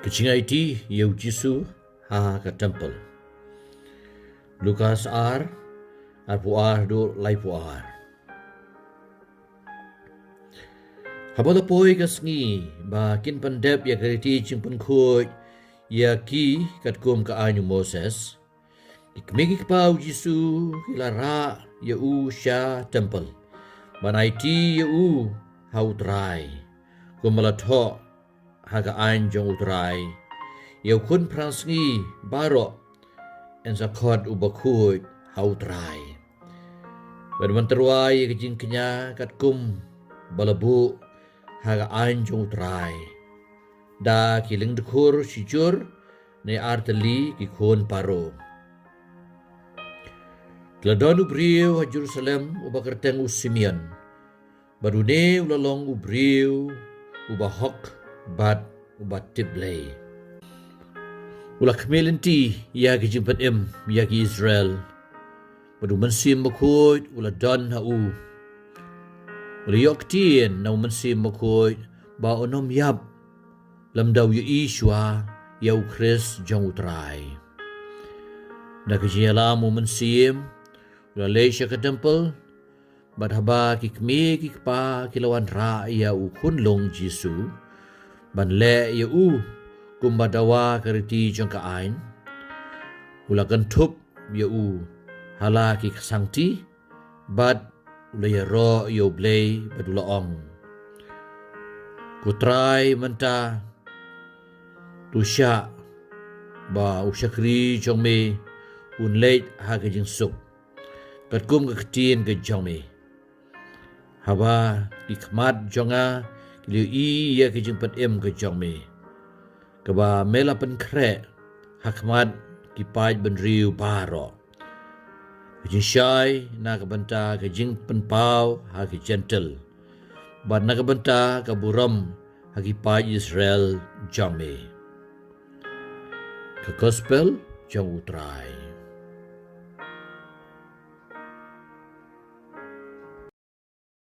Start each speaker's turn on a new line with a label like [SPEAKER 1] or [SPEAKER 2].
[SPEAKER 1] Kecingay ti yaw Jisu ha ka temple. Lukas ar puar do lai puar. Habala poi kasngi ba kin pandep ya kariti ching pankhoy ya ki katkum ka anyu Moses. Ikmigi pau Jisu kilara ya u sha temple. Banai ti ya u hautrai. Kumalatho haga anjong utrai. Yau kun pransngi baro en zakot ubakut hautrai. Bermanterwai kejing kenya katkum balabu haga anjong utrai. Da kiling dekur sijur ne arteli kikon paro. Gladon ubriu ha Jerusalem ubakerteng Simeon. Badune ulalong ubriu ubahok bat ubat tiblay. Ula kmelenti ya kijimpan ya ki Israel. Badu mansim makoy ula don hau. Ula yok tien na mansim makoy ba onom yap. Lamdaw ya Ishwa ya Chris jang utray. Na kijiyala mo mansim ula leisya ka temple. Bad haba kikmi kikpa kilawan ra ya ukunlong Jisu. Ban le ya kumbadawa kariti jang kaain. Ulakan tup ya hala kikasangti. Bad ulaya ro ya blay badulaong. Kutray manta tusya ba usyakri jang me unleit haga jing sup. Katkum kaketin ke jang me. Haba ikmat jonga kiliu ya kijing pat ke jang me. Kaba mela pen kre hakmat kipaj benriu baro. Kijing syai na kabanta kijing penpau haki gentle. Bad na kabanta kaburam haki paj Israel jang me. Ke gospel jang utrai.